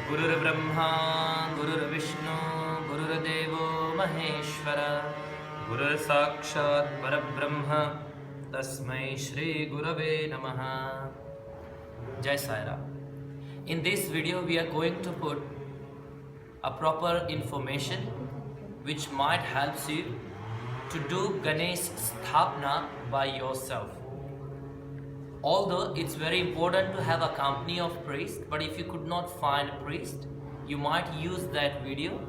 गुरुर्ब्रह्मा गुरुर्विष्णु गुरुर्देवो महेश्वर गुरुर्साक्षात् परब्रह्म तस्मै श्री गुरवे नमः. Jai Sai Ram. In this video we are going to put a proper information which might help you to do Ganesh Sthapna by yourself. Although it's very important to have a company of priests, but if you could not find a priest, you might use that video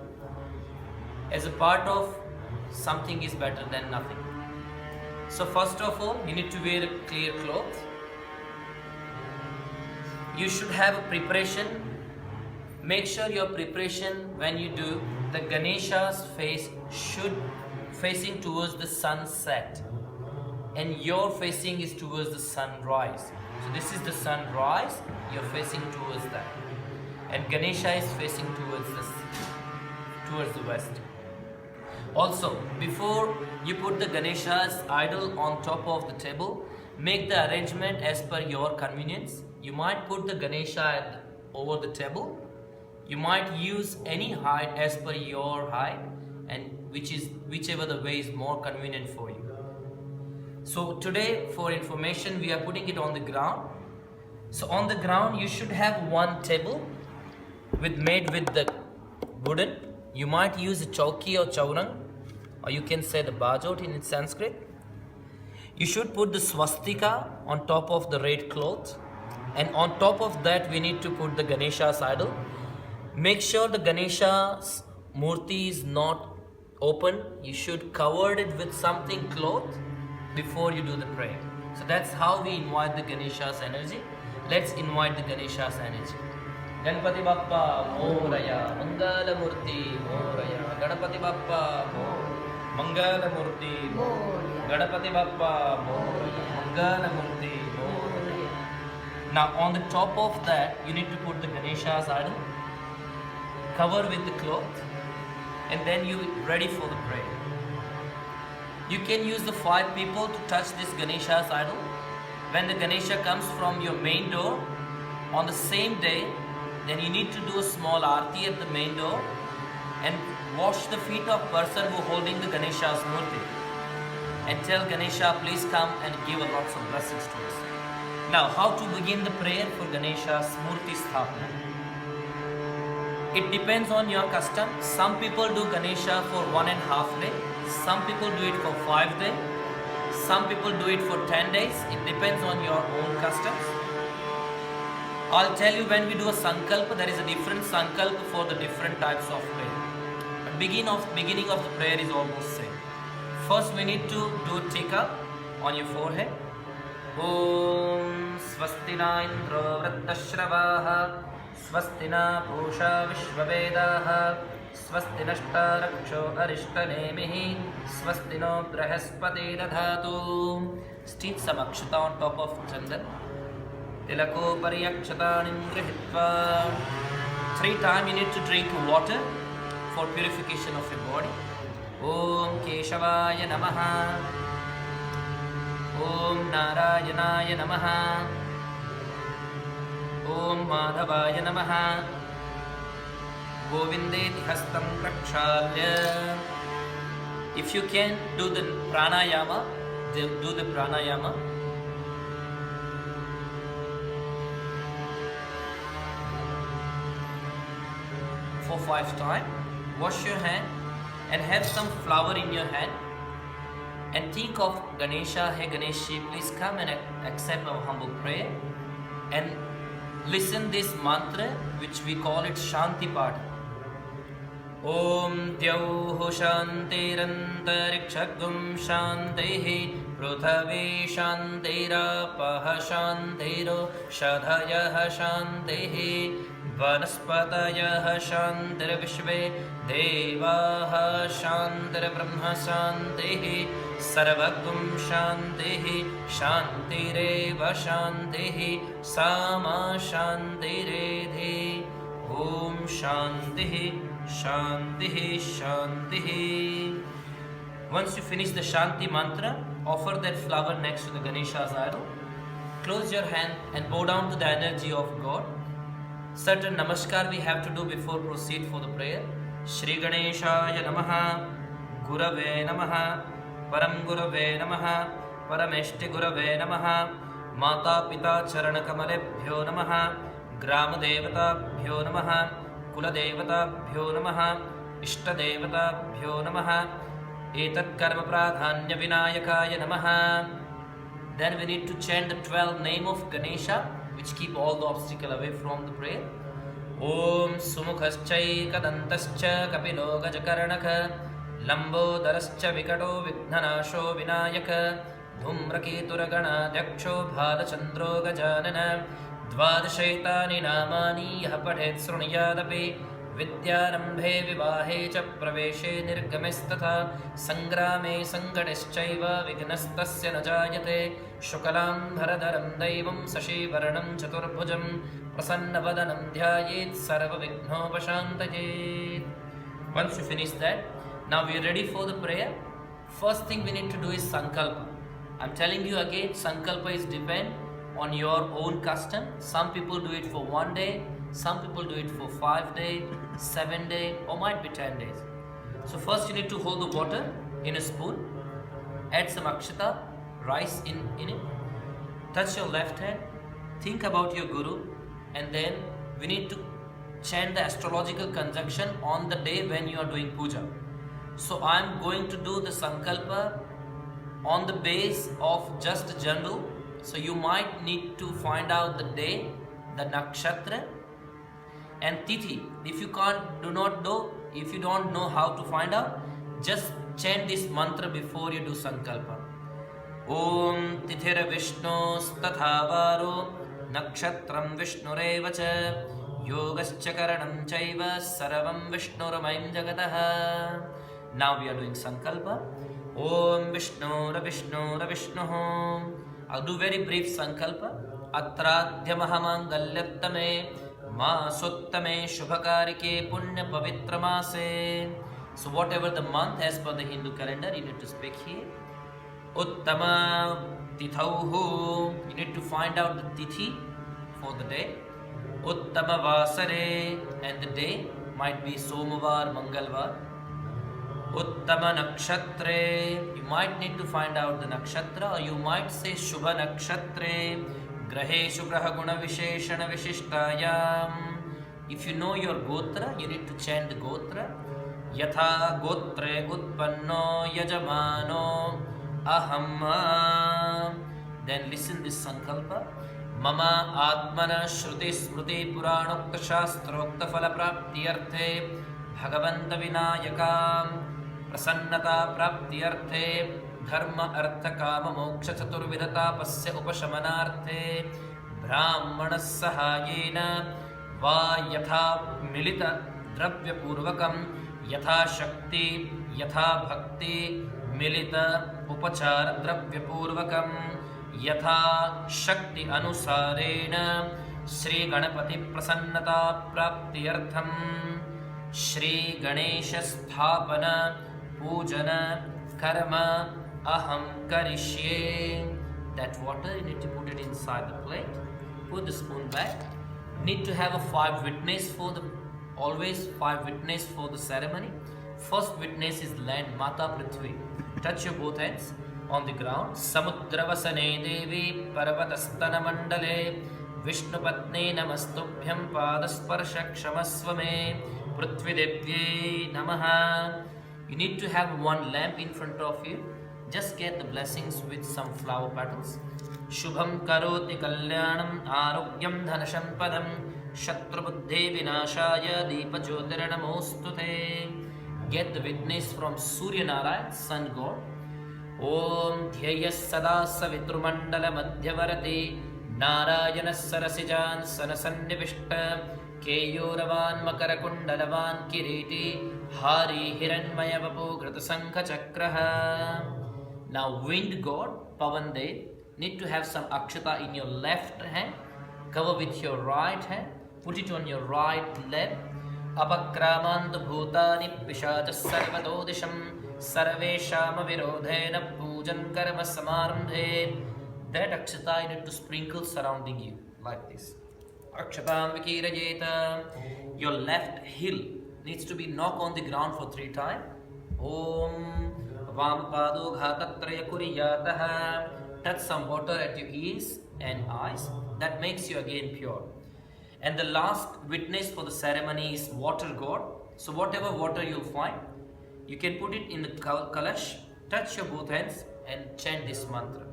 as a part of something is better than nothing. So first of all, you need to wear clear clothes. You should have a preparation. Make sure your preparation when you do, the Ganesha's face should facing towards the sunset, and your facing is towards the sunrise. So this is the sunrise, you're facing towards that, and Ganesha is facing towards the west. Also, before you put the Ganesha's idol on top of the table, make the arrangement as per your convenience. You might put the Ganesha over the table. You might use any height as per your height, and whichever the way is more convenient for you. So today, for information, we are putting it on the ground. So on the ground, you should have one table made with the wooden. You might use a chowki or chaurang, or you can say the bajot in Sanskrit. You should put the swastika on top of the red cloth, and on top of that, we need to put the Ganesha's idol. Make sure the Ganesha's murti is not open. You should cover it with something cloth before you do the prayer. So that's how we invite the Ganesha's energy. Let's invite the Ganesha's energy. Ganpati Bappa Moraya, Mangala Murti Moraya, Ganapati Bappa Mangala Murti Moraya, Ganapati Bappa Moraya, Mangala Murti Moraya. Now on the top of that, you need to put the Ganesha's idol, cover with the cloth, and then you ready for the prayer. You can use the 5 people to touch this Ganesha's idol. When the Ganesha comes from your main door on the same day, then you need to do a small aarti at the main door and wash the feet of person who holding the Ganesha's murti and tell Ganesha, please come and give a lots of blessings to us. Now, how to begin the prayer for Ganesha's murti sthapana? It depends on your custom. Some people do Ganesha for 1.5 days. Some people do it for 5 days. Some people do it for 10 days. It depends on your own customs. I'll tell you, when we do a sankalpa, there is a different sankalpa for the different types of prayer. But beginning of the prayer is almost same. First, we need to do tika on your forehead. Om swasti na indra vrattashravaha स्वस्ति न पूषा विश्ववेदाः स्वस्ति नष्टारक्षो अरिष्टनेमिः स्वस्ति no बृहस्पतिर्दधातु. Steep some akshata on top of chandan. Tilakopari akshatanim grihitva. 3 times you need to drink water for purification of your body. Om Keshavaya Namaha. Om Narayanaya Namaha. Om Madhavaya Namaha. Govindeti Hastam Prakshalya. If you can do the pranayama, do the pranayama. For 5 times. Wash your hand and have some flower in your hand. And think of Ganesha. Hey Ganeshi, please come and accept our humble prayer. And listen this mantra, which we call it Shanti Pata. Om Dyauho Shantirantarikshakum Shantihi Pruthavi Shantirapaha Shantiro Shadhayaha Shantihi Vanaspatayaha Shantir Vishve Devaha Shantir Brahma Shantihi Sarvagum Shantihi Shantireva Shantihi Sama Shantiredhi. Om Shantihi Shantihi Shantihi. Once you finish the Shanti mantra, offer that flower next to the Ganesha's idol. Close your hand and bow down to the energy of God. Certain namaskar we have to do before proceed for the prayer. Shri Ganeshaya Namaha, Gurave Namaha, Param Gurave Namaha, Parameshti Gurave Namaha, Mata Pita Charana Kamalebhyo Namaha, Gram Devata Bhyo Namaha, Kula Devata Bhyo Namaha, Ishta Devata Bhyo Namaha, Etat Karma Pradhanya Vinayakaya Namaha. Then we need to chant the 12 name of Ganesha, which keep all the obstacle away from the prayer. Om Sumukhascha Kadantascha Kapilo Gajakarnaka Lambodarascha Vikato Vighnanasho Vinayaka Dhumraketuragana Daksho Bhalachandro Gajanana Dvadashaitani Namani Yahapadhet Sruniyadapi Vidyarambhe Vivahe Cha Praveshe Nirgamestatha Sangrame Sangadeshchaiva Vignastasya Najayate Shukalam Dharadharam Daivam Sashivaranam Chaturbhujam Prasannavadanam Dhyayet Sarva Vignopashantayet. Once you finish that, now we are ready for the prayer. First thing we need to do is Sankalpa. I'm telling you again, Sankalpa is depend on your own custom. Some people do it for 1 day, some people do it for 5 days, 7 days, or might be 10 days. So first you need to hold the water in a spoon, add some akshata, rice in it, touch your left hand, think about your guru, and then we need to chant the astrological conjunction on the day when you are doing puja. So I am going to do the sankalpa on the base of just general. So you might need to find out the day, the nakshatra, and tithi. If you if you don't know how to find out, just chant this mantra before you do sankalpa. Om tithira Vishnos tathavaro nakshatram Vishnurevacha cha yogascha karanam chaiva sarvam Vishnuramay jagataha. Now we are doing sankalpa. Om Vishnura Vishnura Vishnuh. I'll do very brief sankalpa. Atradhyamahamangalyattame Masuttame Shubhakarike Punya Pavitramase. So whatever the month as per the Hindu calendar, you need to speak here. Uttama Tithauhu. You need to find out the tithi for the day. Uttama Vasare, and the day might be Somavar, Mangalvar. Uttama Nakshatre. You might need to find out the nakshatra, or you might say Shubha Nakshatre. Graheshu Graha Guna Visheshana Vishishtayam. If you know your Gotra, you need to chant the Gotra. Yatha Gotre Utpanno Yajamano Aham. Then listen this sankalpa. Mama Atmana Shruti Smruti Puranokta Shastrokta Phala Prapti Arthe Bhagavanta Vinayakam Prasannata Prapti Arthe Dharma Artha Kama Moksha Chaturvidhata Pasya Upashamanarthe Brahmana Sahayena Va Yatha Milita Dravya Purvakam Yatha Shakti Yatha Bhakti Milita Upachara Dravya Purvakam Yatha Shakti Anusarena Shri Ganapati Prasannata Prapti Artham Shri Ganesha Sthapana Pujana Karma Aham Karishye. That water you need to put it inside the plate. Put the spoon back. Need to have a 5 witness for the always 5 witness for the ceremony. First witness is land Mata Prithvi. Touch your both hands on the ground. Samudravasane Devi Parvatastana Mandale Vishnupatne Namastubhyam Padasparsha Kshamasvame Prithvi Devye Namaha. You need to have 1 lamp in front of you. Just get the blessings with some flower petals. Shubham karoti kalyanam arogyam dhanasham padam Shatrubuddhe vinashaya deepa jyotiranamostute. Get the witness from Surya Narayan, Sun God. Om dhyayas sada savitrumandala madhyavarati Narayana sarasijan sanasannivishta Keyoravan Makarakundalavan Kiriti Hari Hiranmaya Vapu Gratasankha Chakraha. Now wind god Pavandev need to have some akshata in your left hand. Cover with your right hand. Put it on your right leg. Apakramanta bhutani pishacha sarvatodisham sarveshama virodhena pujan karma samarambhe. That akshata you need to sprinkle surrounding you like this. Akshatam vikirayeta. Your left heel needs to be knocked on the ground for 3 times. Om Vampado Ghatatraya Kuriyataha. Touch some water at your ears and eyes. That makes you again pure. And the last witness for the ceremony is water god. So whatever water you'll find, you can put it in the kalash, touch your both hands and chant this mantra.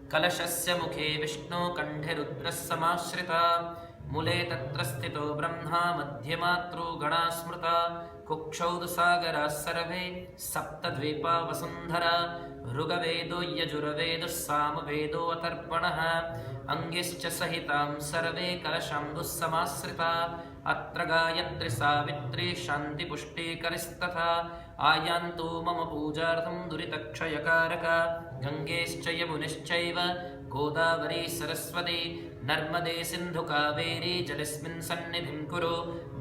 Kalashasya mukhe Vishnu kandhe rudras samashrita mule tatra sthito brahma madhyamatru gana smrita kukshaud sagara sarve sapta dvipa vasundhara rugavedo yajuravedo samavedo atarpanaha angischa sahitam sarve kalasham dussamasrita atra gayatri savitri shanti pushti karistatha आयांतो मम पूजार्थं दुरितक्षयकारका गंगेश्च यमुनिश्चैव गोदावरी सरस्वती नर्मदे सिन्धु कावेरी जलस्मिन् सन्निधिं कुरु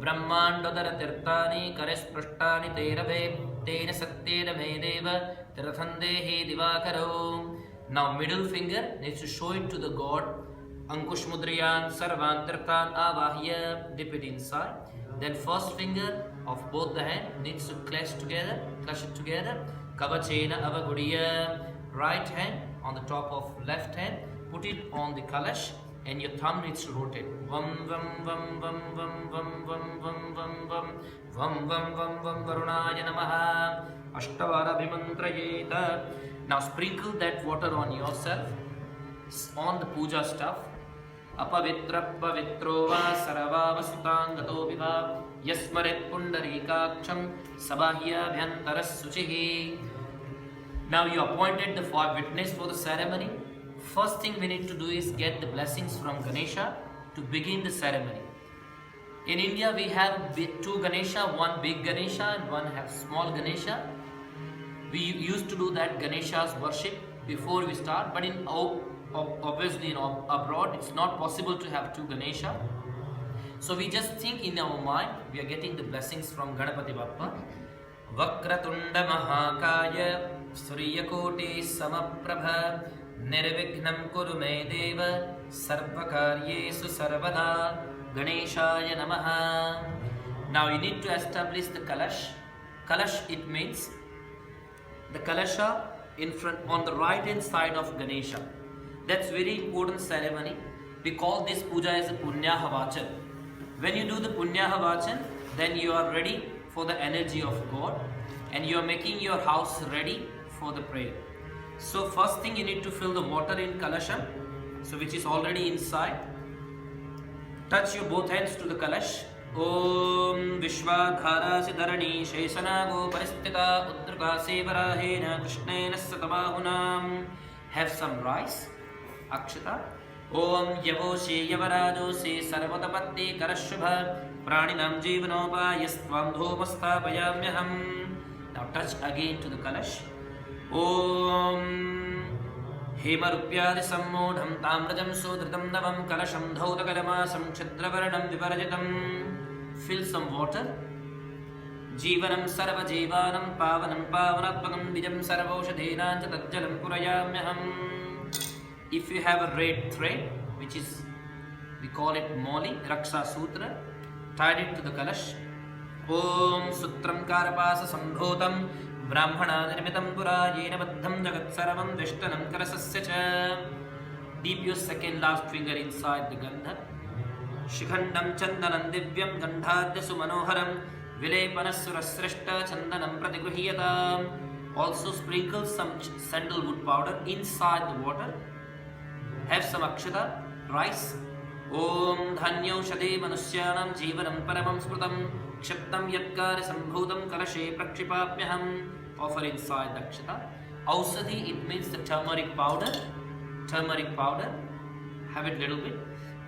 ब्रह्माण्डोदरतीर्थानि करस्पृष्टानि तेरभे तेन सत्येन मे देव तीर्थं देहि दिवाकरो. Now middle finger needs to show it to the god. Ankush mudriyan sarvan tirthan avahya, dip it inside. Then first finger of both the hand needs to clutch it together. Kavachena avagudiya. Right hand on the top of left hand, put it on the kalash and your thumb needs to rotate. Vam vam vam vam vam vam vam vam vam vam vam vam vam vam varunaya namaha. Ashtavara bhimantrayeta. Now sprinkle that water on yourself, on the puja stuff. Apavitra pavitro va sarava vasutangato viva yasmaret pundarikaksham sabahya bhyantaras suchihi. Now you appointed the five witness for the ceremony. First thing we need to do is get the blessings from Ganesha to begin the ceremony. In India we have two Ganesha, one big Ganesha and one have small Ganesha. We used to do that Ganesha's worship before we start, but in obviously abroad it's not possible to have two Ganesha. So we just think in our mind we are getting the blessings from Ganapati Bappa. Vakratunda Mahakaya Suryakoti Samaprabha Nirvignam Kuru Me Deva Sarvakaryesu Sarvada Ganeshaya Namaha. Now you need to establish the Kalash. Kalash, it means the Kalasha in front on the right hand side of Ganesha. That's very important ceremony. We call this puja as a Punyaha Vachan. When you do the Punyaha Vachan, then you are ready for the energy of God and you are making your house ready for the prayer. So first thing you need to fill the water in Kalasham, so which is already inside. Touch your both hands to the Kalash. Om Vishwadhara Siddharani Shesanago Paristita Udraka Sevarahena Krishnena Satabahunam. Have some rice, Akshata. Om Yavoshi Yavarajosi Sarvatapatti Karashubha Praninam Jivanopa Yastvam Dhomasta Payamyaham. Now touch again to the Kalash. Om Hemarupyadi Sammodham Tamrajam Sudritam Navam Kalasham Dhautakamasam Chidravaranam Vivarjitam. Fill some water. Jivanam Sarva Jivanam Pavanam Pavanatmakam Bijam Sarvoshadhenam Tatjalam Purayamyaham. If you have a red thread, which is, we call it Moli, Raksha Sutra, tied it to the Kalash. Om Sutram Karapasa Sambhotam Brahmana Nirmitam Pura Yena Baddham Jagat Saravam Vishtanam Karasasya Cha. Dip your second last finger inside the Gandha. Shikhandam Chandanam Divyam Gandhadya Sumanoharam Vilepanassurasrishta Chandanam Pratigruhiyata. Also sprinkle some sandalwood powder inside the water. Have some akshata, rice. Om Dhanyo Shade Manusyanam Jivanam Paramam Smrutam Kshiptam Yatkari Sambhutam Kalashe Prakshipapyaham. Offer inside the akshata. Ausadi, it means the turmeric powder. Turmeric powder. Have it little bit.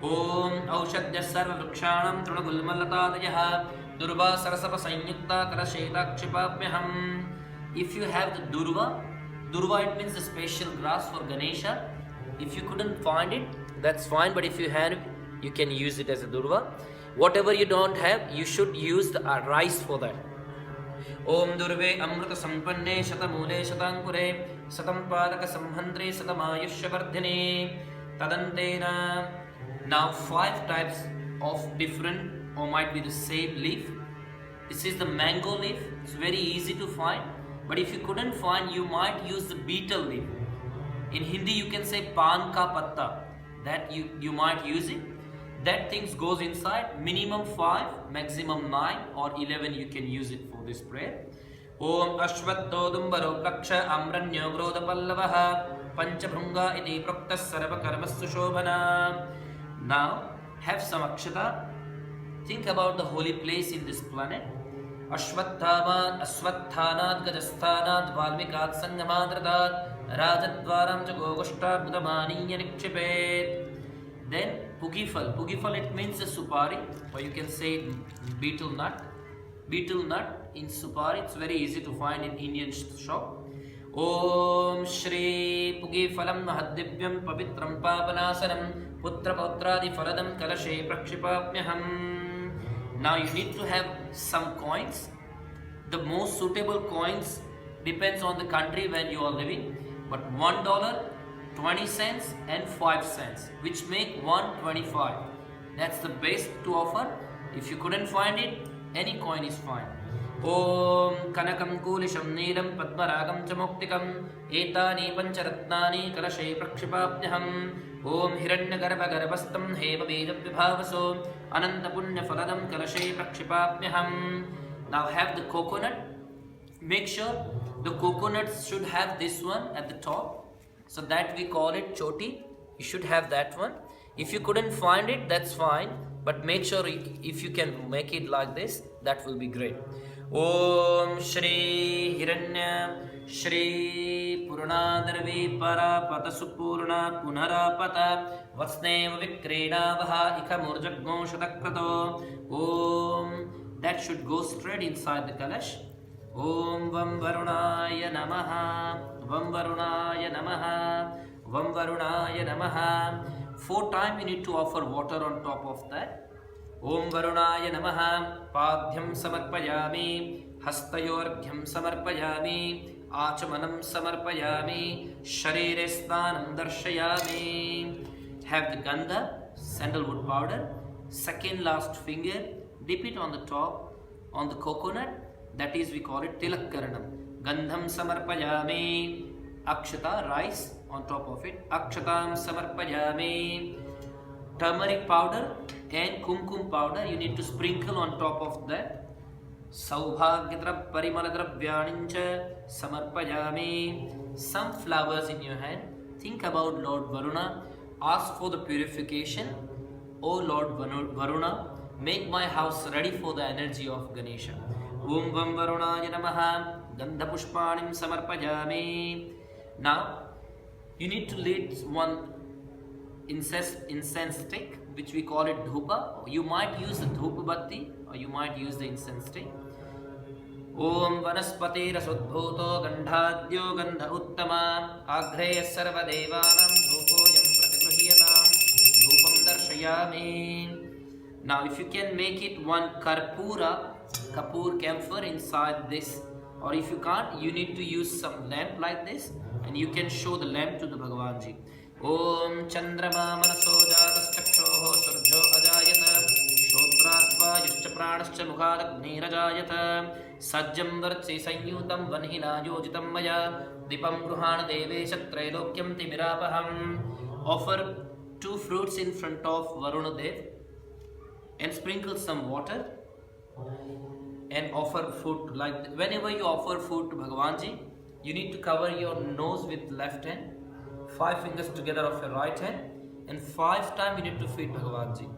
Om Aushadya Sarva Vrikshanam Trunagulmalatadayaha Durva Sarasapa Sanyukta Kalashe Kshipapyaham. If you have the Durva it means the special grass for Ganesha. If you couldn't find it, that's fine, but if you have it, you can use it as a Durva. Whatever you don't have, you should use the rice for that. Om Durve Amrita Sampanne Shatamule Shatankure Satam Padaka Samhandre Satamayushya Vardhine Tadantena. Now 5 types of different or might be the same leaf. This is the mango leaf. It's very easy to find. But if you couldn't find, you might use the betel leaf. In Hindi, you can say pan ka patta. That you might use it. That things goes inside. Minimum 5, maximum 9 or 11 you can use it for this prayer. Om Ashwattodambaro Plaksha Amranyo Grodha Pallavaha Panchabhrunga iti Prokta Sarva Karmasu Shobhana. Now, have some akshata. Think about the holy place in this planet. Ashwatthama, Aswatthanath, Gajasthanat, Valmikat, Sangamadradhat, Rajadvaram, Jagogushta, Budamaniya Nikshipet. Then Pugifal. Pugifal, it means a supari, or you can say betel nut. Betel nut in supari, it's very easy to find in Indian shop. Om Shri Pugifalam Mahadivyam Pavitram Papanasanam Putra Pautradi Faladam Kalashe Prakshipapnyaham. Now you need to have some coins. The most suitable coins depends on the country where you are living. But $1, 20 cents and 5 cents, which make 125. That's the best to offer. If you couldn't find it, any coin is fine. Om Kanakam Kulisham Neelam Padmaragam Chamuktikam Etani Pancharatnani Kalashe Prakshipapnyaham. Om Hiranyagarbha Garbhastam Hema Vedam Vibhavaso Ananta Punya Faladam Kalashe Prakshipapnyaham. Now have the coconut. Make sure the coconuts should have this one at the top. So that we call it choti. You should have that one. If you couldn't find it, that's fine. But make sure if you can make it like this, that will be great. Om Shri Hiranya Shri Puranadarvi Parapata Supurna Punarapata Vatsneva Vikrena Vaha Ikamurjagmo Shatakrato. Om. That should go straight inside the kalash. Om Vam Varunaya Namaha Vam Varunaya Namaha Vam Varunaya Namaha. 4 times you need to offer water on top of that. Om Varunaya Namaha Padhyam Samarpayami Hastayorghyam Samarpayami Achamanam Samarpayami Sharire Sthanam Darshayami. Have the gandha, sandalwood powder, second last finger, dip it on the top, on the coconut, that is we call it Tilakkaranam. Gandham Samarpayami. Akshata, rice on top of it. Akshatam Samarpayami. Turmeric powder and kumkum powder you need to sprinkle on top of that. Saubhagyatra Parimaladrabhyanincha Samarpayami. Some flowers in your hand. Think about Lord Varuna. Ask for the purification. O Lord Varuna, make my house ready for the energy of Ganesha. Om Vam Varunaya Namaha Gandha Pushpanim Samarpayami. Now, you need to light one incense stick, which we call it dhupa. You might use the dhupa batti or you might use the incense stick. Om Vanaspati Rasudbhuto Gandhadyo Gandha Uttama Agreya Sarva Devanam Dhupoyam Pratigruhyatam Dhupam Darshayami. Now, if you can make it one Kapur camphor inside this, or if you can't, you need to use some lamp like this, and you can show the lamp to the Bhagavanji. Om Chandrama Manaso Jataschakshoho Surjo Ajayata Shotratva Yuscha Pranascha Mukharagni Rajayata Sajjam Vartsi Sanyutam Vanhina Yojitam Maya Dipam Gruhana Devesha Trailokyam Timirapaham. Offer 2 fruits in front of Varuna Dev and sprinkle some water and offer food. Like whenever you offer food to Bhagavanji, you need to cover your nose with left hand, 5 fingers together of your right hand, and 5 times you need to feed Bhagavanji.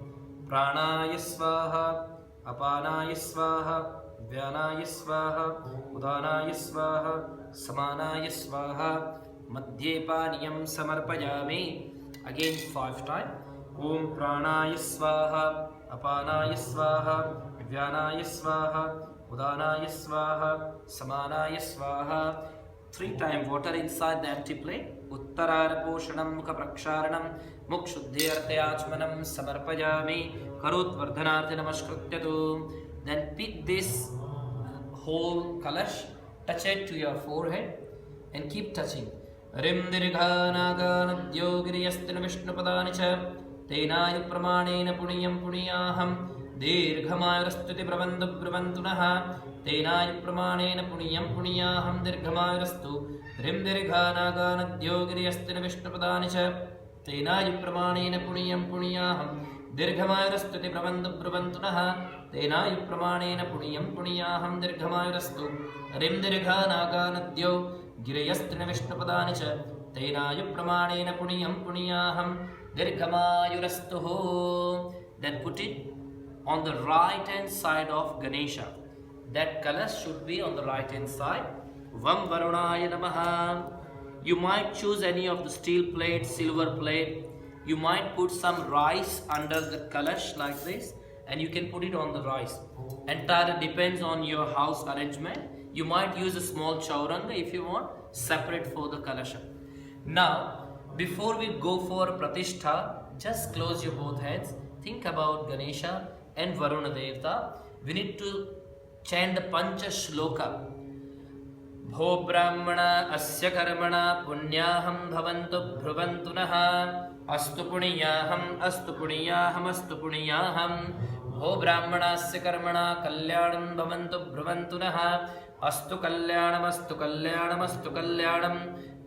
Pranaya Swaha, Apanaya Swaha, Vyanaya Swaha, Udanaya Swaha, Samanaya Swaha, Madhye Paniyam Samarpayami. Again 5 times. Om Pranaya Swaha, Apanaya Swaha, Vyanaya Swaha, Udanaya Swaha, Samanaya Swaha. 3 times water inside the empty plate. Uttarara Poshanam Mukha Praksharanam Mukshuddhyarthayachmanam Samarpayami Karut Vardhanarthi Namaskrutyatu. Then pick this whole kalash, touch it to your forehead and keep touching. Rim Dirghana Ganadyo Giriyastina Vishnupadanicha तेनायुप्रमाणेन पुण्यं पुण्याहं दीर्घमायुरस्तुति ब्रुवन्तु नः तेनायुप्रमाणेन पुण्यं पुण्याहं दीर्घमायुरस्तु ह्रीं दीर्घानागानद्यो गिर्यस्तिन विष्णुपदानि च तेनायुप्रमाणेन पुण्यं पुण्याहं दीर्घमायुरस्तुति ब्रुवन्तु नः तेनायुप्रमाणेन पुण्यं पुण्याहं दीर्घमायुरस्तु ह्रीं दीर्घानागानद्यो गिरयस्त्रिन विष्णुपदानि च तेनायुप्रमाणेन पुण्यं पुण्याहं दीर्घमायुरस्तु. Then put it on the right hand side of Ganesha. That color should be on the right hand side. Vam Varunaya Namaha. You might choose any of the steel plate, silver plate. You might put some rice under the kalash like this, and you can put it on the rice. Entirely depends on your house arrangement. You might use a small chauranga if you want, separate for the kalasha. Now, before we go for Pratishtha, just close your both hands. Think about Ganesha and Varuna Devata. We need to chant the Pancha Shloka. Bho Brahmana Asya Karmana Punyaham Bhavantu Bhruvantu Naha Astu Punyaham Astu Punyaham Astu Punyaham Bho Brahmana Asya Karmana Kalyanam Bhavantu Bhruvantu Naha Astu Kalyanam Astu Kalyanam Astu Kalyanam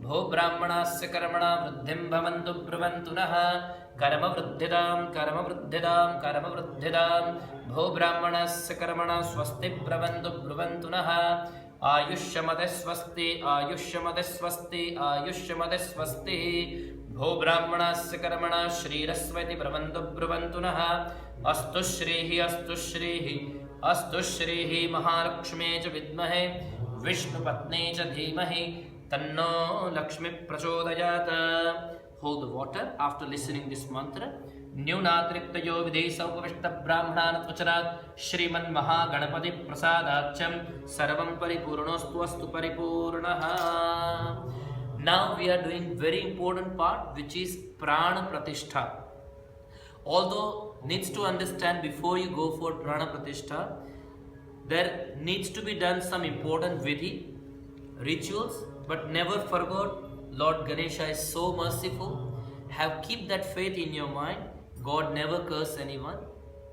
Bho Brahmanasya Karmana Vruddhim Bhavantu Bhruvantu Naha Karma Vruddhidam Karma Vruddhidam Karma Vruddhidam Bho Brahmanasya Karmana Swasti Bhruvantu Naha Ayushamate Swasti Ayushamate Swasti Ayushamate Swasti Bho Brahmanasya Karmana Shrirasvati Bhruvantu Naha Astu Shrihi Astu Shrihi Astu Shrihi Mahalakshme Cha Vidmahe Vishnu Patne Cha Dhimahi Tanno Lakshmi Prachodayat. Hold the water after listening this mantra. Nyunatriktayo videsa upavishta brahmanat vacharat Shriman Mahaganapati Prasadacham Sarvam Paripurnostu Astu Paripurnaha. Now we are doing very important part, which is Prana Pratishtha. Although needs to understand before you go for Prana Pratishtha, there needs to be done some important vidhi, rituals. But never forget, Lord Ganesha is so merciful. Keep that faith in your mind. God never curse anyone.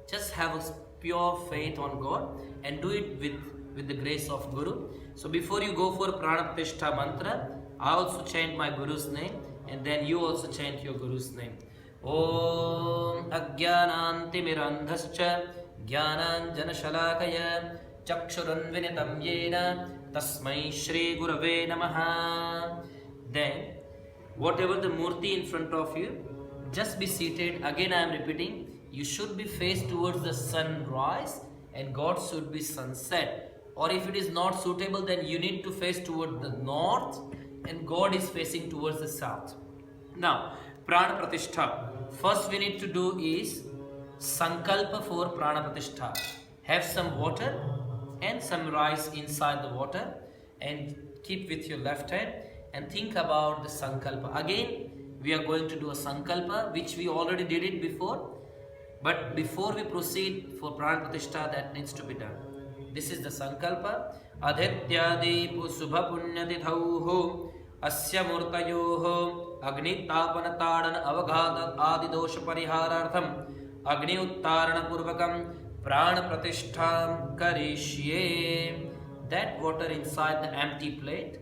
Just have a pure faith on God and do it with the grace of Guru. So before you go for Prana Pratishtha mantra, I also chant my Guru's name, and then you also chant your Guru's name. Om Ajnanantimirandhascha Jnananjanashalakaya Chakshuranvinitam Yena Tasmai Shri Gurave Namaha. Then, whatever the murti in front of you, just be seated. Again, I am repeating, you should be faced towards the sunrise and God should be sunset. Or if it is not suitable, then you need to face towards the north and God is facing towards the south. Now, Prana Pratishtha. First we need to do is Sankalpa for Prana Pratishtha. Have some water and some rice inside the water and keep with your left hand and think about the Sankalpa. Again, we are going to do a Sankalpa, which we already did it before. But before we proceed for Prana Pratishtha, that needs to be done. This is the Sankalpa. Adhityadipu Subha Punyatithauho Asya Murtayoho Agni Tapana Tadan Avagata Adidosha Pariharartham Agni Uttarana Purvakam Prana Pratistham Karishye. That water inside the empty plate.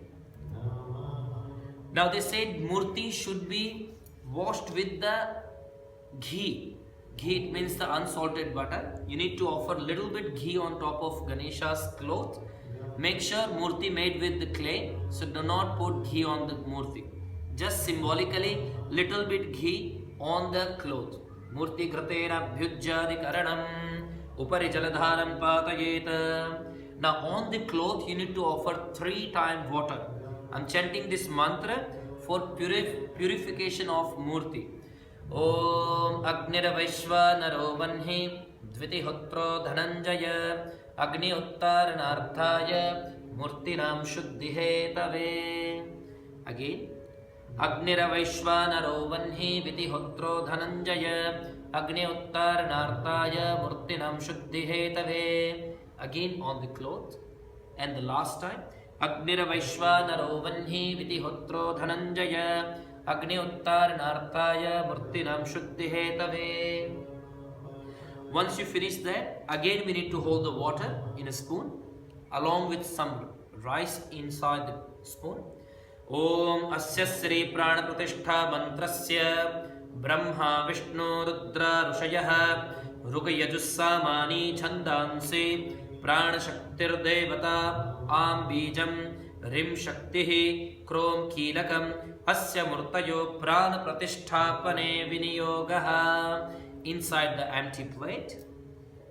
Now they said murti should be washed with the ghee. Ghee, it means the unsalted butter. You need to offer little bit ghee on top of Ganesha's cloth. Make sure murti made with the clay, so do not put ghee on the murti. Just symbolically little bit ghee on the cloth. Murti kratera bhyujjadi karanam upari jaladharam patayeta. Now on the cloth you need to offer 3 times water. I'm chanting this mantra for purification of murti. Om Agnira Vaishvanaro Vanhi Dvitihotro Dhananjaya Agni Uttaranarthaya Murtinam Shuddhihetave. Again, Agnira Vaishvanaro Vanhi Vitihotro Dhananjaya Agni Uttaranarthaya Murtinam Shuddhihetave. Again on the cloth. And the last time, Agnira Vaishvanaro Vanhi Vitihotro Dhananjaya Agni Uttarnarthaya Murtinam Shuddhi Hetave. Once you finish that, again we need to hold the water in a spoon along with some rice inside the spoon. Om Asya Sri Prana Pratishtha Mantrasya Brahma Vishnu Rudra Rushayah Rugayajussamani Chandanse Prana Shaktir Devata Am Bijam Rim Shaktihi Krom Kilakam Asya Murtayo Prana Pratisthapane Viniyogaha. Inside the empty plate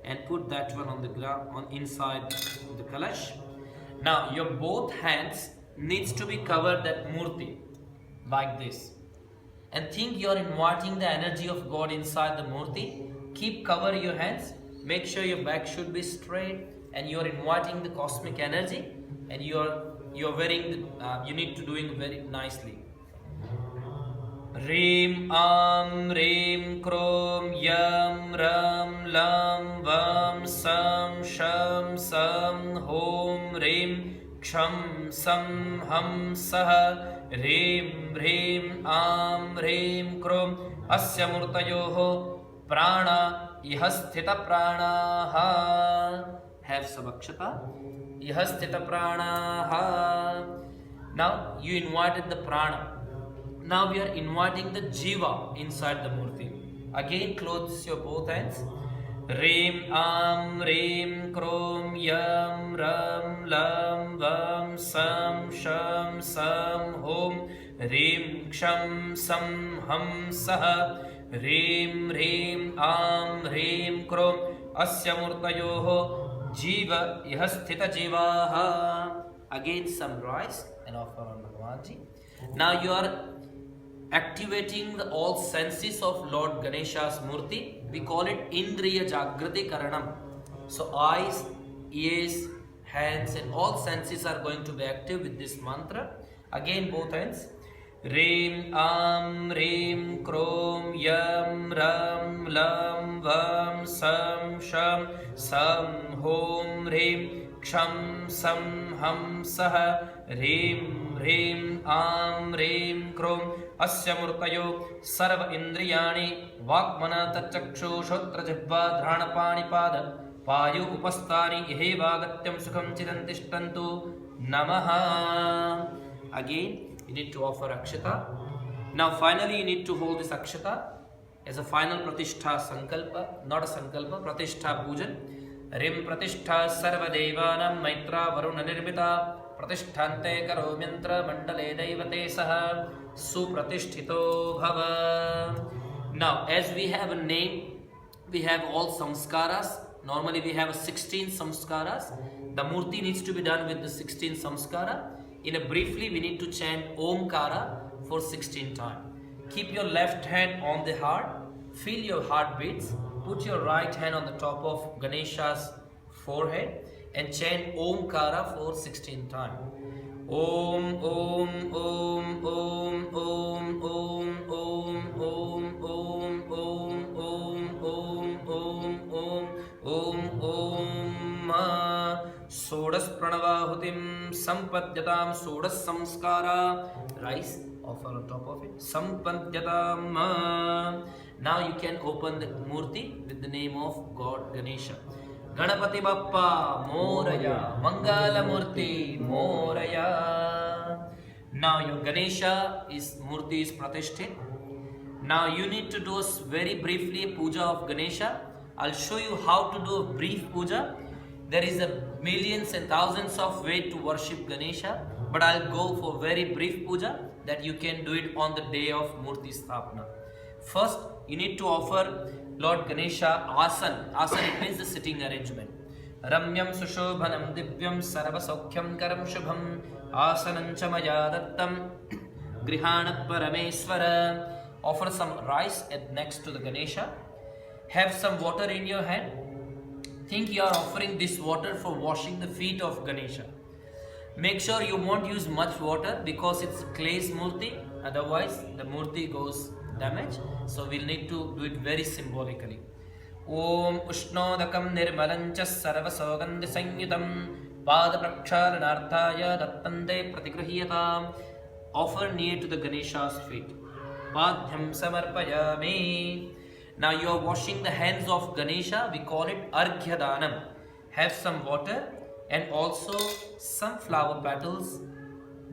and put that one on the ground on inside the kalash. Now your both hands needs to be covered that murti like this, and think you are inviting the energy of God inside the murti. Keep cover your hands, make sure your back should be straight, and you are inviting the cosmic energy, and you're wearing the, you need to doing very nicely. Rim Am Rim Krom Yam Ram Lam Vam Sam Sham Sam Hom Rim Ksham Sam Ham Sah Rim Rim Am Rim Krom Asya Murtayoho Prana Ihasthita Prana. Have some akshata. Ihasthita Prana. Now you invited the prana. Now we are inviting the jiva inside the murti. Again close your both hands. Rim Am Rim Krom Yam Ram Lam Vam Sam Sham Sam Hom Rim Ksham Sam Ham Sah Rim Rim Am Rim Krom Asya Murtayoho Jiva Ihasthita Jivaha. Again some rice and offer on Bhagavanji. Now you are activating the all senses of Lord Ganesha's Murti. We call it Indriya Jagrati Karanam. So eyes, ears, hands and all senses are going to be active with this mantra. Again both hands. Rim Am Rim Krom Yam Ram Lam Vam Sam Sham Sam Hom Rim Ksham Sam Ham Sah Rim Rim Am Rim Krom Asya Murtayo Sarva Indriyani Vakmana Tachakshu Shotra Jibva Dhanapani Pada Payu Upastani Ihevagatyam Sukham Chidantishtantu Namaha. Again you need to offer akshata. Now finally you need to hold this akshata as a final pratishtha sankalpa, not a sankalpa, pratishtha pujan. Rim pratishtha sarva devanam maitra varuna nirmita pratisthante karo yantra mandale devate saha supratishthito bhava. Now as we have a name, we have all samskaras. Normally we have 16 samskaras. The murti needs to be done with the 16 samskara. In a briefly we need to chant Omkara for 16 times. Keep your left hand on the heart, feel your heartbeats, put your right hand on the top of Ganesha's forehead and chant Omkara for 16 times. Om Om Om Om Om Om Om Om Om Om Om Om Om Om Om Om Sodas Pranavahutim Sampadyatam Sodas Samskara. Rice offer on top of it. Sampadyatam. Now you can open the murti with the name of God Ganesha. Ganapati Bappa Moraya Mangala Murti Moraya. Now your Ganesha is murti is pratishthet. Now you need to do very briefly a puja of Ganesha. I'll show you how to do a brief puja. There is a millions and thousands of ways to worship Ganesha, but I'll go for very brief puja that you can do it on the day of Murti Sthapana. First, you need to offer Lord Ganesha asan. Asan it means the sitting arrangement. Ramyam Sushobhanam Divyam Sarva Saukyam Karam Shubham Asanam Chamaya Dattam Grihanat Parameswara. Offer some rice next to the Ganesha. Have some water in your hand. Think you are offering this water for washing the feet of Ganesha. Make sure you won't use much water because it's clay's murti, otherwise the murti goes damaged. So we'll need to do it very symbolically. Om Ushnodakam Nirmalancha Sarva Sogandhi Sanyutam Pada Praksharanarthaya Dattande Pratigruhyatam. Offer near to the Ganesha's feet. Padhyam samarpayami. Now you are washing the hands of Ganesha. We call it Arghya Danam. Have some water and also some flower petals.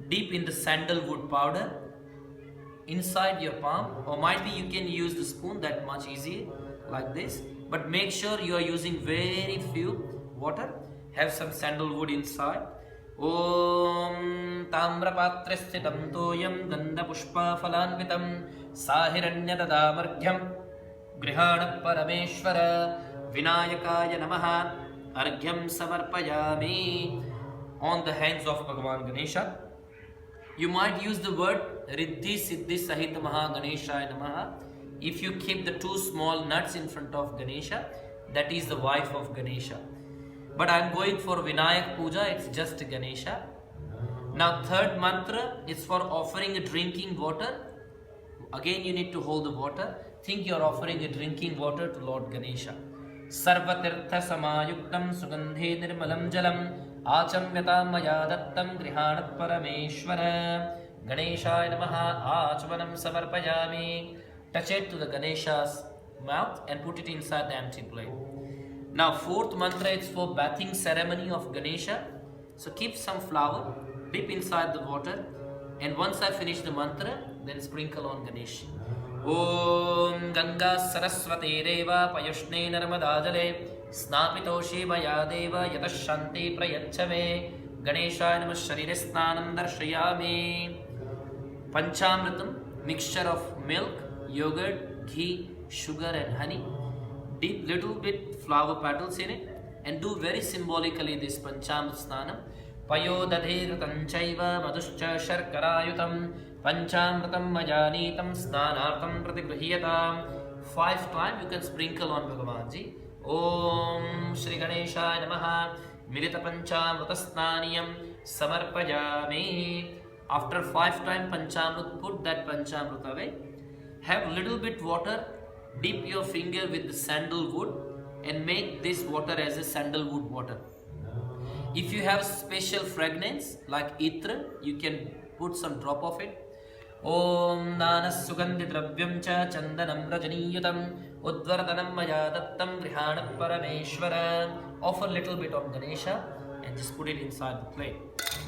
Dip in the sandalwood powder inside your palm, or might be you can use the spoon, that much easier, like this. But make sure you are using very few water. Have some sandalwood inside. Om Tamrapatre Sthidam Toyam Gandha Pushpa Phalanvitam Sahiranya Dadamargyam Grihana Parameshwara Vinayakaya Namaha Argyam Samarpayami. On the hands of Bhagavan Ganesha. You might use the word Riddhi Siddhi Sahita Maha Ganeshaya Namaha. If you keep the two small nuts in front of Ganesha, that is the wife of Ganesha. But I am going for Vinayak Puja, it's just Ganesha. Now third mantra is for offering a drinking water. Again you need to hold the water. Think you are offering a drinking water to Lord Ganesha. Sarvatirtha Samayuktam Sugandhe Nirmalam Jalam Achamyatam Maya Dattam Grihanat Parameshwara Ganeshaya Namaha Achvanam Samarpayami. Touch it to the Ganesha's mouth and put it inside the empty plate. Now fourth mantra is for bathing ceremony of Ganesha. So keep some flour, dip inside the water, and once I finish the mantra, then sprinkle on Ganesha. Om Ganga Saraswati Deva Payushne Narmadajale Snapitoshi Maya Deva Yatashanti Prayachame Ganeshaya Namah Sharire Snanam Darshayami. Panchamritam, mixture of milk, yogurt, ghee, sugar and honey. Dip little bit flower petals in it and do very symbolically this Panchamrit Snanam. Payodadhiratam chaiva madhuscha sharkarayutam Panchamritam majanitam snanartam pratigrihyatam. 5 times you can sprinkle on Bhagavanji. Om Shri Ganeshaya Namaha Milita Panchamrita Snaniyam Samarpayami. After 5 times Panchamrit, put that Panchamrit away. Have little bit water, dip your finger with the sandalwood and make this water as a sandalwood water. If you have special fragrance like Itra, you can put some drop of it. Om Nanas Sugandhi Dravyam Cha Chandanam Rajaniyutam Udvaradanam Maya Dattam Grihana Parameshwara. Offer little bit on Ganesha and just put it inside the plate.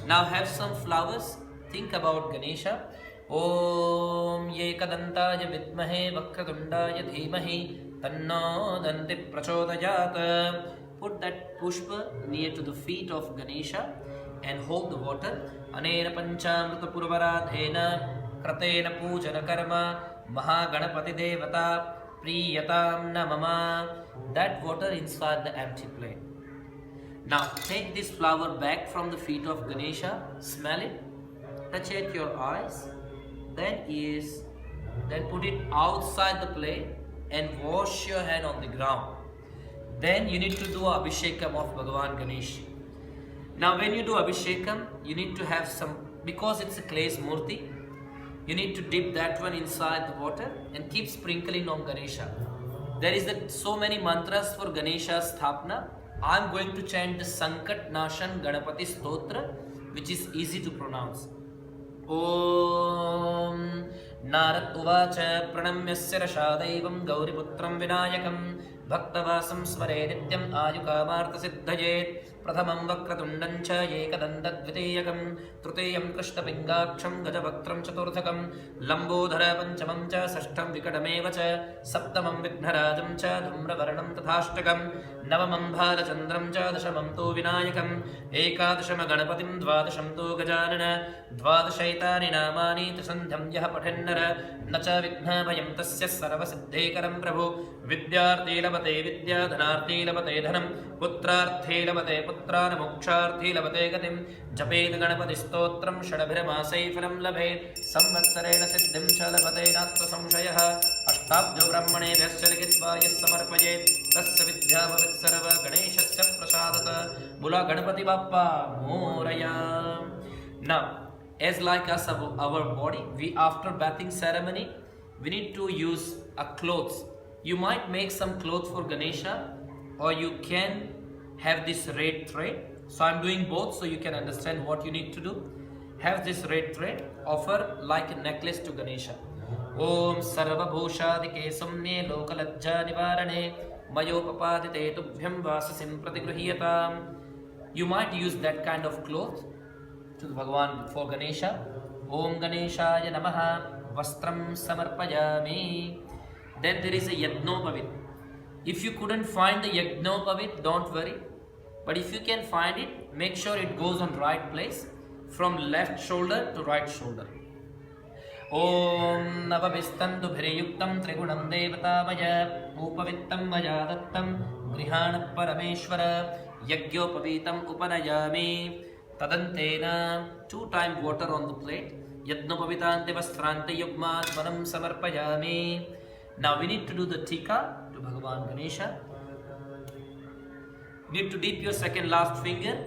Now have some flowers. Think about Ganesha. Om Yekadantaya Vidmahe Vakratundaya Dhimahi Tanno Danti Prachodayat. Put that pushpa near to the feet of Ganesha and hold the water. Anena Panchamrita Purvaradhena Kratena Pujana Karma Mahaganapati Devata Priyatam Namama. That water inside the empty plate. Now take this flower back from the feet of Ganesha, smell it, touch it your eyes, then ears, then put it outside the plate and wash your hand on the ground. Then you need to do Abhishekam of Bhagavan Ganesh. Now when you do Abhishekam, you need to have some, because it's a clay's murti, you need to dip that one inside the water and keep sprinkling on Ganesha. There is so many mantras for Ganesha's Sthapna. I am going to chant the Sankat Nashan Ganapati Stotra, which is easy to pronounce. Om Narad Uvacha Pranamyasya Rashadevam Gauriputram Vinayakam Bhaktavasam Smare Nityam Ayukamartha Siddhayet Prathamam Vakratundan Cha Yekadandadviteyakam Truteyam Krishnapingaksham Gajavaktram Chaturthakam Lambodhara Panchamam Cha Sashtam Vikadameva Cha Saptamam Vighnarajam Cha Dhumravarnam Tathashtakam Navamam Bhalachandram Cha Dashamam Tu Vinayakam Ekadasham Ganapatim Dvadasham Tu Gajanana Dvadashaitani Namani Tasandhyam Yaha Patennara Nacha Vighnabhayam Tasya Sarvasiddhekaram Prabhu Vidyarthi Labate Vidya Dhanarthi Labate Dhanam Putrarthi Labate Putrana Moksharthi Labate Gatim Japet Ganapati Stotram Shadabhiramasai Phalam Labhet Samvatsarena Siddhim Chalabate Natta Samshayaha Ashtabjo Brahmane Vyaschalikitva Yasamarpayet Tasya Vidya Bhavit Sarva Ganeshasya Prasadata Bula Ganapati Bappa Moraya. Now, as like us, our body, we after bathing ceremony, we need to use a clothes. You might make some clothes for Ganesha, or you can have this red thread. So I'm doing both so you can understand what you need to do. Have this red thread, offer like a necklace to Ganesha. ॐ सर्वभूषादिके सौम्ये लोकलज्जानिवारणे मयोपपादिते तुभ्यं वाससिं प्रतिगृह्यताम्. You might use that kind of cloth to Bhagavan for Ganesha. Om Ganeshaya Namaha Vastram Samarpayami. Then there is a Yagnopavit. If you couldn't find the Yagnopavit, don't worry. But if you can find it, make sure it goes on right place, from left shoulder to right shoulder. Om Navavistandu Bhiriyuktam Trigunam Devatamaya Upavittam Maya Dattam Grihana Parameshwara Yagyopavitam Upanayami. Tadantena, 2 times water on the plate. Yadnopavitante Vastrante Yugmat Manam Samarpayami. Now we need to do the tika to Bhagavan Ganesha. You need to dip your second last finger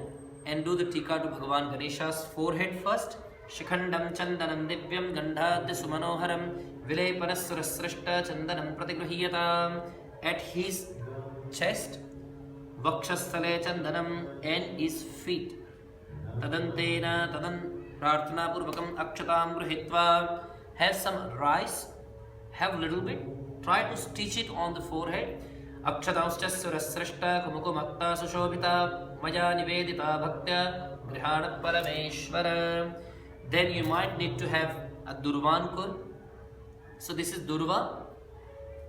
and do the tika to Bhagavan Ganesha's forehead first. Shikhandam Chandanam Divyam Gandhadya Sumanoharam Vilepanasrasrashta Chandanam Pratigruhyatam. At his chest, Vakshasthale Chandanam, and his feet. Tadantena Tadan Prarthana Purvakam Akshatam Gruhitva. Have some rice, have a little bit, try to stitch it on the forehead. Akshatamscha surasrashta kumukumakta sushobhita maya nivedita bhaktya grihana parameshwara. Then you might need to have a durvankur. So this is durva.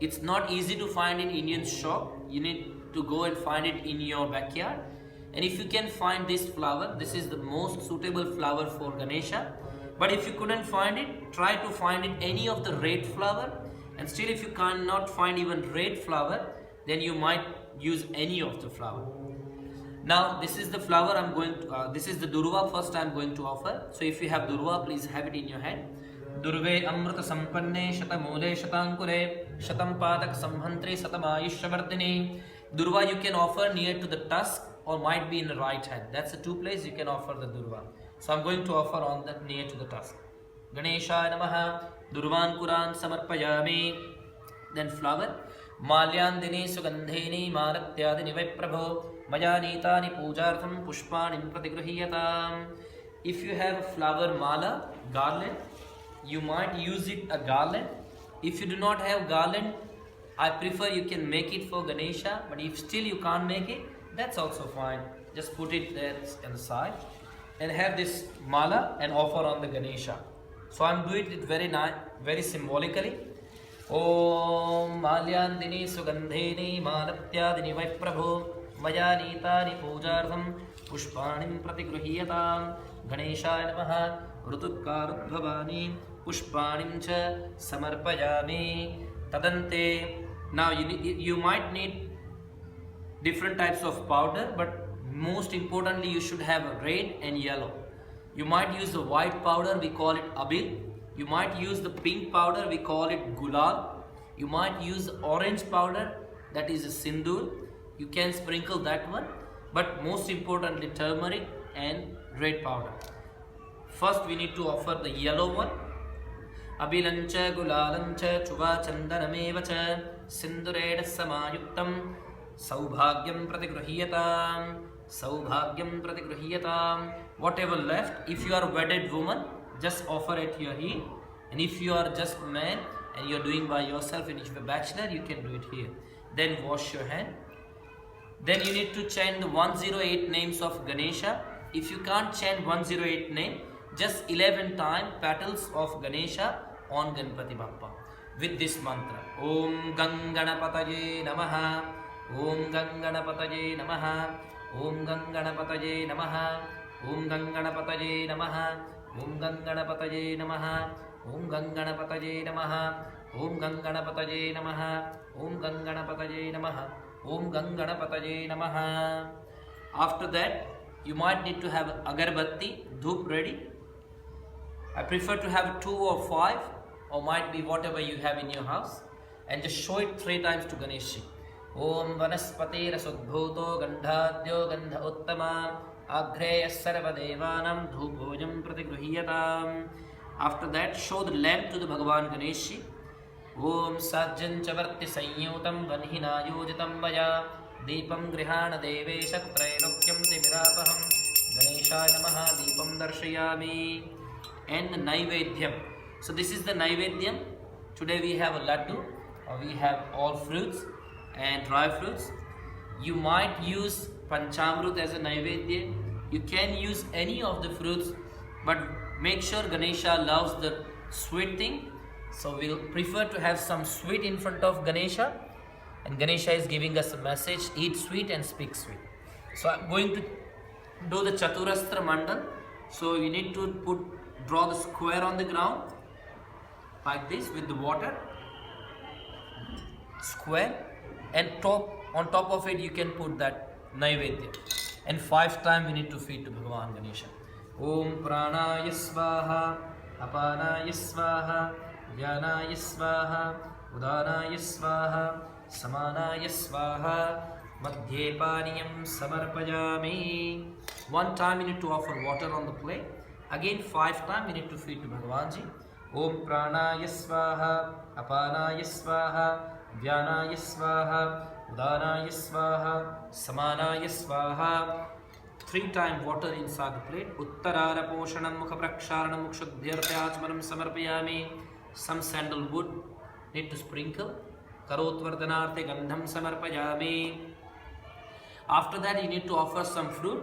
It's not easy to find in Indian shop. You need to go and find it in your backyard. And if you can find this flower, this is the most suitable flower for Ganesha. But if you couldn't find it, try to find it any of the red flower. And still if you cannot find even red flower, then you might use any of the flower. Now this is the flower I'm going to, this is the durva first I'm going to offer. So if you have durva, please have it in your hand. Durve amrita sampanne shatamule shatankure shatam padak samhantri satamayushavardhini. Durva you can offer near to the tusk or might be in the right hand. That's the 2 places you can offer the durva. So I'm going to offer on the near to the tusk. Ganeshaya Namaha Durvan Kuran Samarpayami. Then flower. Malyandini Sugandhini Maratyadini Viprabho Majanitani Pujartham Pushpanim Pratigruhyatam. If you have a flower mala, garland, you might use it a garland. If you do not have garland, I prefer you can make it for Ganesha. But if still you can't make it, that's also fine. Just put it there on the side and have this mala and offer on the Ganesha. So I'm doing it very symbolically. Om Malyandini Sugandhini Malatyadini Viprabho Majanitani Pujartham Pushpanim Pratigruhyatam. Ganeshaya Namaha Rutukkarudbhavani Pushpanim Cha Samarpayami. Tadante. Now you might need different types of powder, but most importantly you should have red and yellow. You might use the white powder, we call it abil. You might use the pink powder, we call it gulal. You might use the orange powder, that is a sindoor. You can sprinkle that one, but most importantly turmeric and red powder. First we need to offer the yellow one. Abilancha gulalancha chuva chandanamevacha sindureda samayuktam Saubhagyam pratigruhyatam. Saubhagyam pratigruhyatam. Whatever left, if you are a wedded woman, just offer at your heel. And if you are just a man and you are doing by yourself, and if you are a bachelor, you can do it here. Then wash your hand. Then you need to chant the 108 names of Ganesha. If you can't chant 108 name, just 11 times petals of Ganesha on Ganpati Bappa with this mantra. Om Ganganapataye Namaha. Om Ganganapataye Namaha. Om Ganganapataye Namaha. Om Ganganapataye Namaha. Om Ganganapataye Namaha. Om Ganganapataye Namaha. Om Ganganapataye Namaha. Om Ganganapataye Namaha. Om Ganganapataye Namaha. After that, you might need to have agarbatti, dhoop ready. I prefer to have 2 or 5, or might be whatever you have in your house, and just show it 3 times to Ganeshi. Om Vanaspati Rasudbhuto Gandhadyo Gandha Uttama Agreya Sarva Devanam Dhupojam Pratigruhyatam. After that, show the lamp to the Bhagavan Ganeshi. Om Sajjan Chavarti Sanyutam Vanhina Yojitam Vaya Deepam Grihana Devesha Trailokyam Timirapaham Ganeshaya Namaha Deepam Darshayami. And the Naivedyam. So this is the Naivedyam. Today we have a laddu, or we have all fruits and dry fruits. You might use panchamrut as a naivedya. You can use any of the fruits, but make sure Ganesha loves the sweet thing. So we'll prefer to have some sweet in front of Ganesha. And Ganesha is giving us a message, eat sweet and speak sweet. So I'm going to do the Chaturastra Mandal. So you need to draw the square on the ground like this with the water. Square, and on top of it you can put that Naivedya. And 5 times we need to feed to Bhagavan Ganesha. Om Pranaya Svaha, Apanaya Svaha, Vyanaya Svaha, Udanaya Svaha, Samanaya Svaha, Madhye Paniyam Samarpayami. 1 time you need to offer water on the plate. Again 5 times you need to feed to Bhagavanji. Om Pranaya Svaha, Apanaya Svaha, Vyanaya Svaha, Udanaya Svaha, Samanaya Svaha. 3 times water inside the plate. Uttarara Poshanam Mukha Praksharanam Mukshudhyarthachmanam Samarpayami. Some sandalwood need to sprinkle. Karotvardhanarthe Gandham Samarpayami. After that you need to offer some fruit.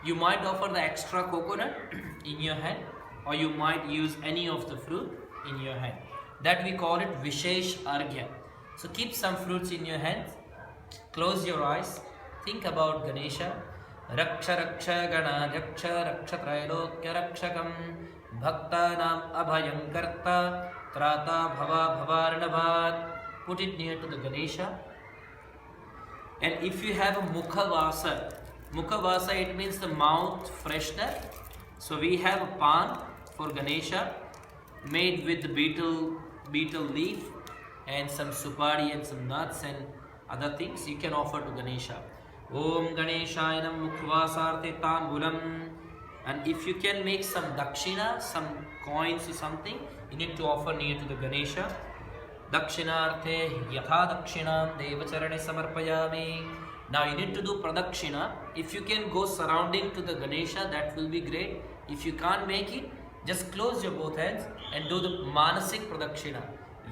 You might offer the extra coconut in your hand, or you might use any of the fruit in your hand. That we call it Vishesh Arghya. So keep some fruits in your hands. Close your eyes. Think about Ganesha. Raksha Raksha Gana Raksha Raksha Trailokya Rakshakam Bhaktanam Abhayam Karta Trata Bhava Bhavarnabhat. Put it near to the Ganesha. And if you have a Mukhavasa it means the mouth freshener. So we have a pan for Ganesha made with the betel leaf and some supari and some nuts and other things you can offer to Ganesha. Om Ganeshayanam Mukhvasarte Tambulam. And if you can make some dakshina, some coins or something, you need to offer near to the Ganesha. Dakshinarthe Yatha Dakshinam Devacharane Samarpayami. Now you need to do Pradakshina. If you can go surrounding to the Ganesha, that will be great. If you can't make it, just close your both hands and do the Manasik Pradakshina.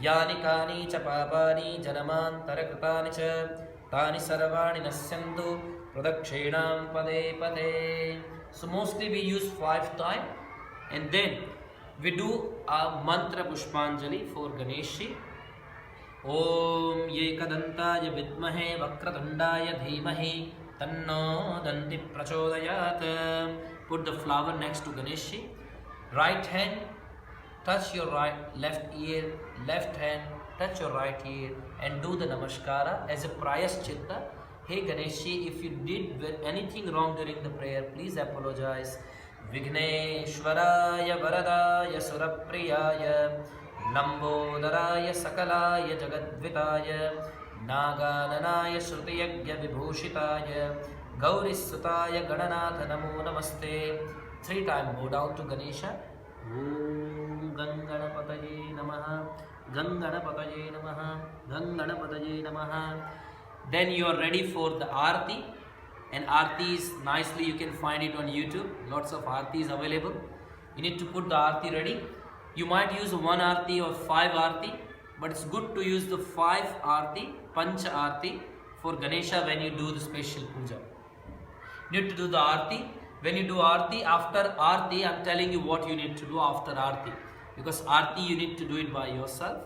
Yani kani cha papani janaman tarakritani cha tani sarvani nasyantu pradakshinam pade pade. So mostly we use 5 times, and then we do a mantra Pushpanjali for Ganeshi. Om Yekadantaya Vidmahe Vakratundaya Dhimahi Tanno Danti Prachodayat. Put the flower next to Ganeshi. Right hand touch your left ear, left hand touch your right ear, and do the Namaskara as a Prayaschitta. Hey Ganeshi, if you did anything wrong during the prayer, please apologize. Vigneshwaraya Varadaya Surapriyaya Lambodharaya Sakalaya Jagadvitaya Nagananaya Shrutiyagya Vibhushitaya Gaurisutaya Gananatha Namo Namaste. 3 times bow down to Ganesha. Om Ganganapataye Namaha, Ganganapataye Namaha, Ganganapataye Namaha. Then you are ready for the Aarti. And Aartis, nicely you can find it on YouTube. Lots of Aartis available. You need to put the Aarti ready. You might use 1 Aarti or 5 Aarti, but it's good to use the 5 Aarti, Pancha Aarti for Ganesha when you do the special puja. You need to do the Aarti. When you do Aarti, after Aarti, I'm telling you what you need to do after Aarti. Because Aarti you need to do it by yourself.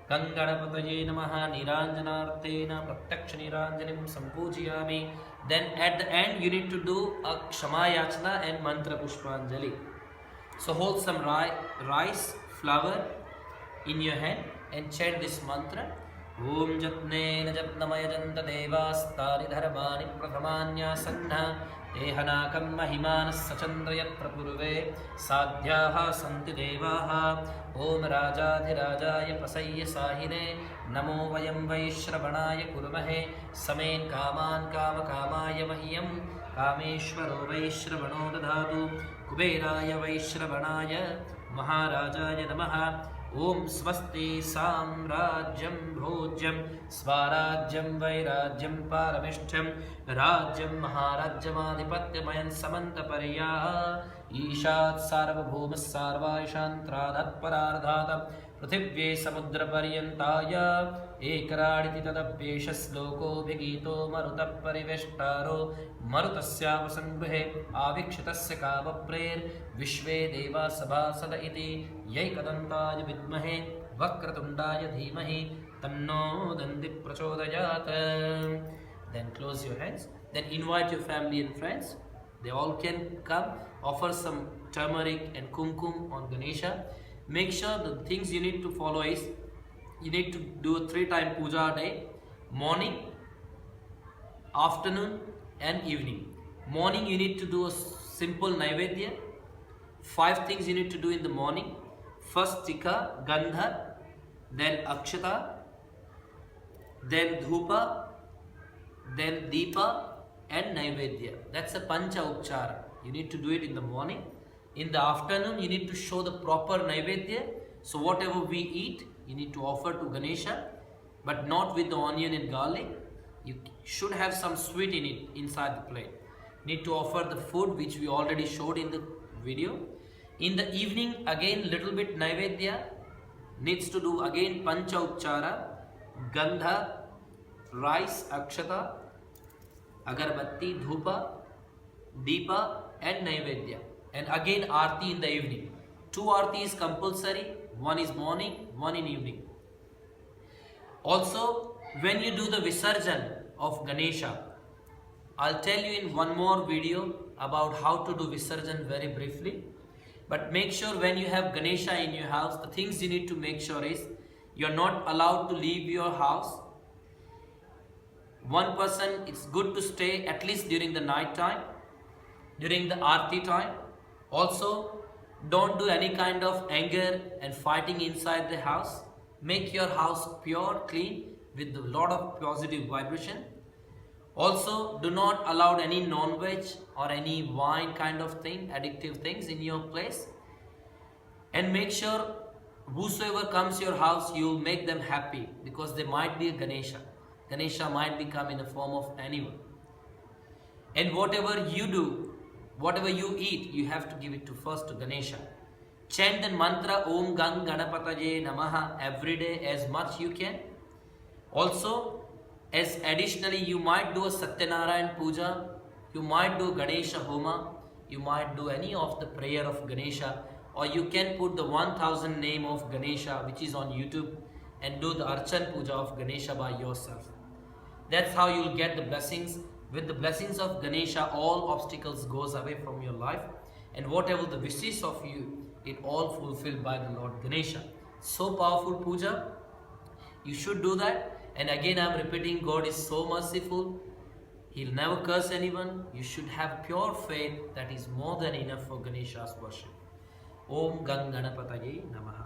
Ganganapataye Namaha Niranjanartena Pratyaksha Niranjanim Sampujiyami. Then at the end you need to do a Kshama Yachana and Mantra Pushpanjali. So hold some rice, flour in your hand and chant this mantra. Om Jatnena Jatnamaya Janta Devastari Dharmani Prathamanya Sannha Dehanakam Mahimanas Sachandrayatra Purve Sadhyaha Santi Devaha Om Rajadhirajaya Pasaya Sahine Namo Vayam Vaishravanaya Kurumahe Samen Kaman Kama Kamaya Mahiyam Kameshwaro Vaishravano Dadhatu Kuberaya Vaishravanaya Maharajaya Namaha Om Swasti Samrajyam Bhojyam Swarajyam Vairajyam Paramishtham Rajyam Maharajyam Adhipatyamayan Samantapariya Ishat Sarvabhuma Sarvaishantradat Parardhata पृथिव्ये समुद्रपर्यन्ताय एकराडिति तदप्येष श्लोको विगीतो मरुतः परिवेष्टारो मरुतस्यावसङ्गृहे आवीक्षितस्य कामप्रेर्विश्वे देवा सभासद इति यैकदन्ताय विद्महे वक्रतुण्डाय धीमहि तन्नो दन्ति प्रचोदयात्. Then close your hands. Then invite your family and friends. They all can come. Offer some turmeric and kumkum on Ganesha. Make sure the things you need to follow is you need to do a 3-time puja a day: morning, afternoon, and evening. Morning you need to do a simple naivedya. 5 things you need to do in the morning. First tika, gandha, then akshata, then dhupa, then deepa and naivedya. That's a pancha upchara. You need to do it in the morning. In the afternoon you need to show the proper naivedya. So whatever we eat you need to offer to Ganesha, but not with the onion and garlic. You should have some sweet in it inside the plate. Need to offer the food which we already showed in the video. In the evening again little bit naivedya. Needs to do again pancha upchara, gandha, rice, akshata, agarbatti, dhupa, deepa and naivedya. And again aarti in the evening. 2 aarti is compulsory, 1 is morning, 1 in evening. Also when you do the Visarjan of Ganesha, I'll tell you in one more video about how to do Visarjan very briefly. But make sure when you have Ganesha in your house, the things you need to make sure is you're not allowed to leave your house. One person, it's good to stay at least during the night time, during the Aarti time. Also, don't do any kind of anger and fighting inside the house. Make your house pure, clean, with a lot of positive vibration. Also, do not allow any non-veg or any wine kind of thing, addictive things in your place. And make sure whosoever comes to your house, you will make them happy, because there might be a Ganesha. Ganesha might become in the form of anyone. And whatever you do, whatever you eat, you have to give it to first to Ganesha. Chant the mantra Om Gang Ganapataye Namaha every day as much you can. Also, as additionally you might do a Satyanarayan Puja, you might do Ganesha Homa, you might do any of the prayer of Ganesha, or you can put the 1000 name of Ganesha which is on YouTube and do the Archan Puja of Ganesha by yourself. That's how you'll get the blessings. With the blessings of Ganesha, all obstacles goes away from your life, and whatever the wishes of you, it all fulfilled by the Lord Ganesha. So powerful puja, you should do that. And again I'm repeating, God is so merciful. He'll never curse anyone. You should have pure faith. That is more than enough for Ganesha's worship. Om Gang Ganapataye Namaha.